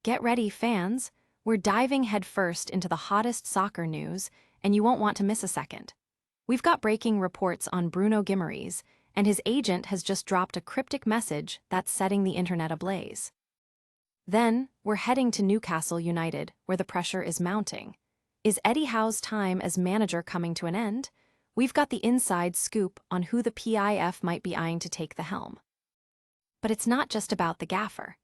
Get ready, fans. We're diving headfirst into the hottest soccer news, and you won't want to miss a second. We've got breaking reports on Bruno Guimaraes, and his agent has just dropped a cryptic message that's setting the internet ablaze. Then, we're heading to Newcastle United, where the pressure is mounting. Is Eddie Howe's time as manager coming to an end? We've got the inside scoop on who the PIF might be eyeing to take the helm. But it's not just about the gaffer.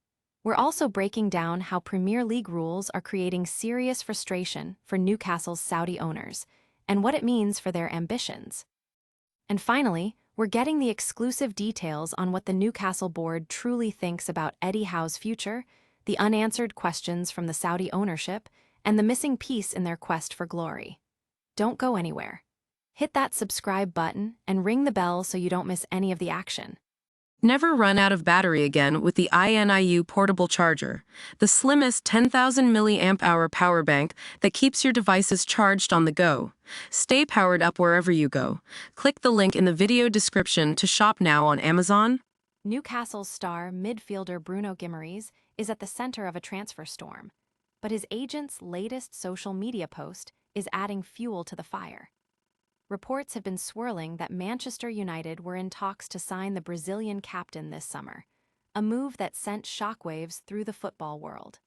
We're also breaking down how Premier League rules are creating serious frustration for Newcastle's Saudi owners, and what it means for their ambitions. And finally, we're getting the exclusive details on what the Newcastle board truly thinks about Eddie Howe's future, the unanswered questions from the Saudi ownership, and the missing piece in their quest for glory. Don't go anywhere. Hit that subscribe button and ring the bell so you don't miss any of the action. Never run out of battery again with the INIU portable charger, the slimmest 10,000 mAh power bank that keeps your devices charged on the go. Stay powered up wherever you go. Click the link in the video description to shop now on Amazon. Newcastle's star midfielder Bruno Guimaraes is at the center of a transfer storm, but his agent's latest social media post is adding fuel to the fire. Reports have been swirling that Manchester United were in talks to sign the Brazilian captain this summer, a move that sent shockwaves through the football world.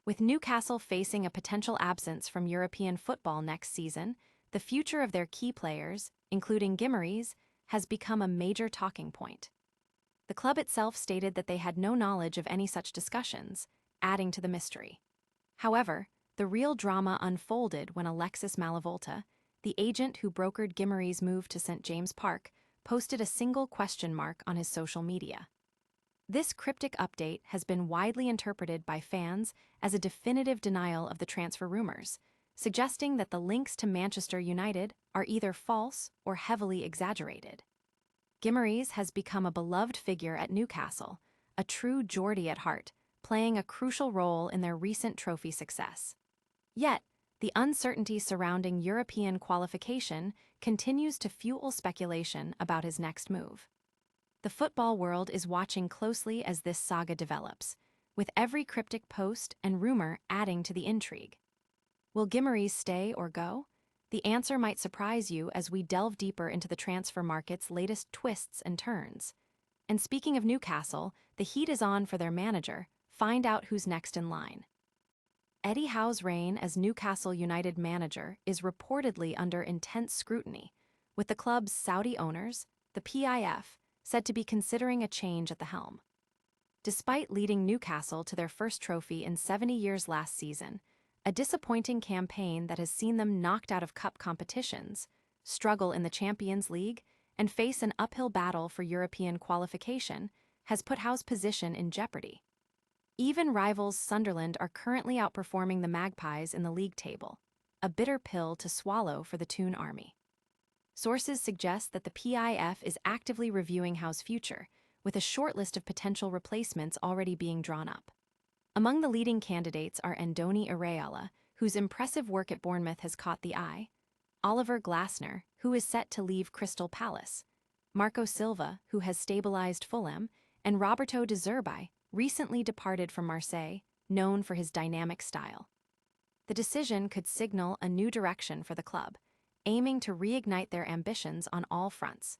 With Newcastle facing a potential absence from European football next season, the future of their key players, including Guimaraes, has become a major talking point. The club itself stated that they had no knowledge of any such discussions, adding to the mystery. However, the real drama unfolded when Alexis Malavolta, the agent who brokered Guimaraes' move to St. James Park, posted a single question mark on his social media. This cryptic update has been widely interpreted by fans as a definitive denial of the transfer rumors, suggesting that the links to Manchester United are either false or heavily exaggerated. Guimaraes has become a beloved figure at Newcastle, a true Geordie at heart, playing a crucial role in their recent trophy success. Yet, the uncertainty surrounding European qualification continues to fuel speculation about his next move. The football world is watching closely as this saga develops, with every cryptic post and rumor adding to the intrigue. Will Guimaraes stay or go? The answer might surprise you as we delve deeper into the transfer market's latest twists and turns. And speaking of Newcastle, the heat is on for their manager. Find out who's next in line. Eddie Howe's reign as Newcastle United manager is reportedly under intense scrutiny, with the club's Saudi owners, the PIF, said to be considering a change at the helm. Despite leading Newcastle to their first trophy in 70 years last season, a disappointing campaign that has seen them knocked out of cup competitions, struggle in the Champions League, and face an uphill battle for European qualification, has put Howe's position in jeopardy. Even rivals Sunderland are currently outperforming the Magpies in the league table, a bitter pill to swallow for the Toon Army. Sources suggest that the PIF is actively reviewing Howe's future, with a short list of potential replacements already being drawn up. Among the leading candidates are Andoni Iraola, whose impressive work at Bournemouth has caught the eye, Oliver Glasner, who is set to leave Crystal Palace, Marco Silva, who has stabilized Fulham, and Roberto De Zerbi, recently departed from Marseille, known for his dynamic style. The decision could signal a new direction for the club, aiming to reignite their ambitions on all fronts.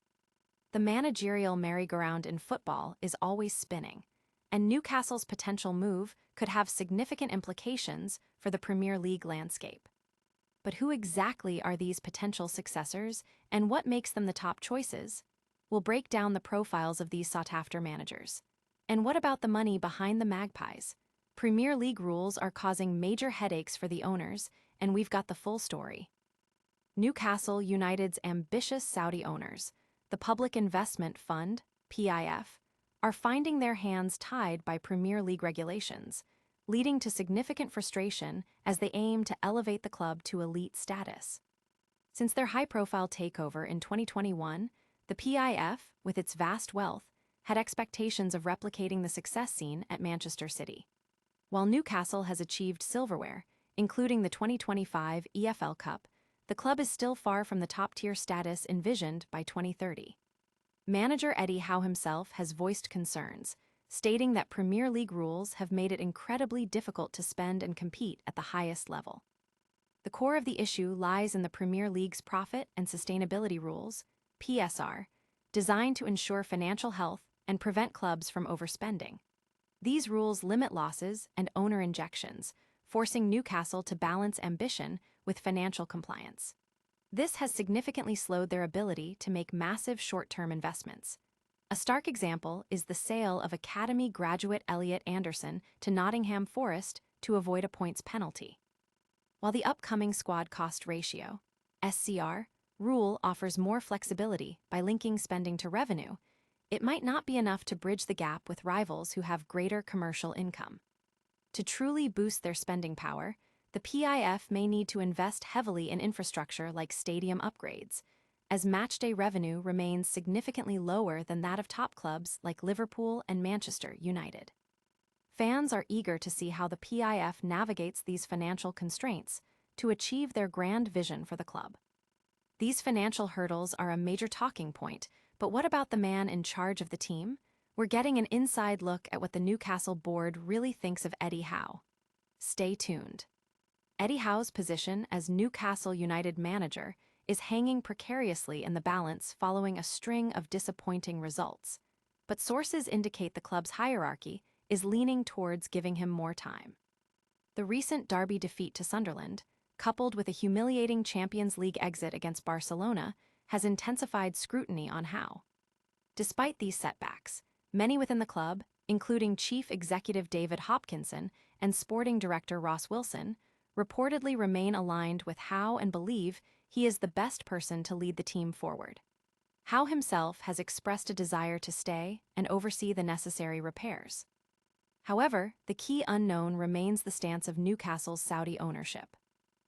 The managerial merry-go-round in football is always spinning, and Newcastle's potential move could have significant implications for the Premier League landscape. But who exactly are these potential successors, and what makes them the top choices? We'll break down the profiles of these sought-after managers. And what about the money behind the Magpies? Premier League rules are causing major headaches for the owners, and we've got the full story. Newcastle United's ambitious Saudi owners, the Public Investment Fund, PIF, are finding their hands tied by Premier League regulations, leading to significant frustration as they aim to elevate the club to elite status. Since their high-profile takeover in 2021, the PIF, with its vast wealth, had expectations of replicating the success seen at Manchester City. While Newcastle has achieved silverware, including the 2025 EFL Cup, the club is still far from the top-tier status envisioned by 2030. Manager Eddie Howe himself has voiced concerns, stating that Premier League rules have made it incredibly difficult to spend and compete at the highest level. The core of the issue lies in the Premier League's Profit and Sustainability Rules, PSR, designed to ensure financial health and prevent clubs from overspending. These rules limit losses and owner injections, forcing Newcastle to balance ambition with financial compliance. This has significantly slowed their ability to make massive short-term investments. A stark example is the sale of academy graduate Elliot Anderson to Nottingham Forest to avoid a points penalty. While the upcoming squad cost ratio, SCR, rule offers more flexibility by linking spending to revenue, it might not be enough to bridge the gap with rivals who have greater commercial income. To truly boost their spending power, the PIF may need to invest heavily in infrastructure like stadium upgrades, as matchday revenue remains significantly lower than that of top clubs like Liverpool and Manchester United. Fans are eager to see how the PIF navigates these financial constraints to achieve their grand vision for the club. These financial hurdles are a major talking point, but what about the man in charge of the team? We're getting an inside look at what the Newcastle board really thinks of Eddie Howe. Stay tuned. Eddie Howe's position as Newcastle United manager is hanging precariously in the balance following a string of disappointing results, but sources indicate the club's hierarchy is leaning towards giving him more time. The recent derby defeat to Sunderland, coupled with a humiliating Champions League exit against Barcelona, has intensified scrutiny on Howe. Despite these setbacks, many within the club, including Chief Executive David Hopkinson and Sporting Director Ross Wilson, reportedly remain aligned with Howe and believe he is the best person to lead the team forward. Howe himself has expressed a desire to stay and oversee the necessary repairs. However, the key unknown remains the stance of Newcastle's Saudi ownership.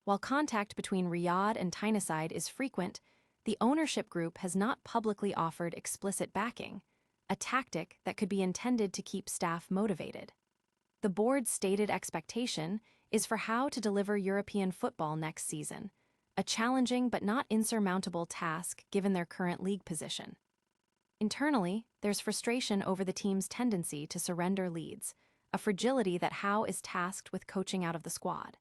While contact between Riyadh and Tyneside is frequent, the ownership group has not publicly offered explicit backing, a tactic that could be intended to keep staff motivated. The board's stated expectation is for Howe to deliver European football next season, a challenging but not insurmountable task given their current league position. Internally, there's frustration over the team's tendency to surrender leads, a fragility that Howe is tasked with coaching out of the squad.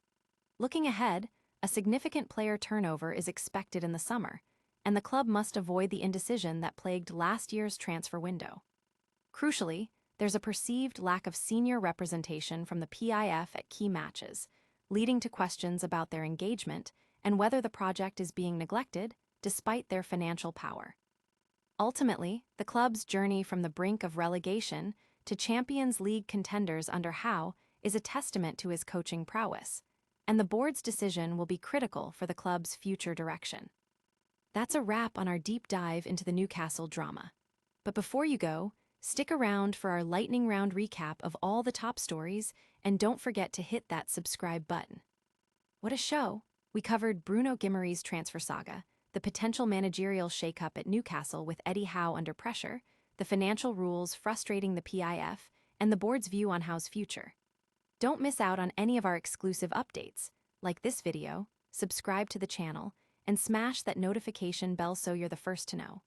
Looking ahead, a significant player turnover is expected in the summer, and the club must avoid the indecision that plagued last year's transfer window. Crucially, there's a perceived lack of senior representation from the PIF at key matches, leading to questions about their engagement and whether the project is being neglected despite their financial power. Ultimately, the club's journey from the brink of relegation to Champions League contenders under Howe is a testament to his coaching prowess, and the board's decision will be critical for the club's future direction. That's a wrap on our deep dive into the Newcastle drama. But before you go, stick around for our lightning round recap of all the top stories, and don't forget to hit that subscribe button. What a show! We covered Bruno Guimaraes' transfer saga, the potential managerial shakeup at Newcastle with Eddie Howe under pressure, the financial rules frustrating the PIF, and the board's view on Howe's future. Don't miss out on any of our exclusive updates. Like this video, subscribe to the channel, and smash that notification bell so you're the first to know.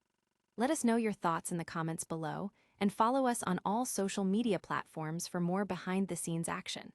Let us know your thoughts in the comments below, and follow us on all social media platforms for more behind-the-scenes action.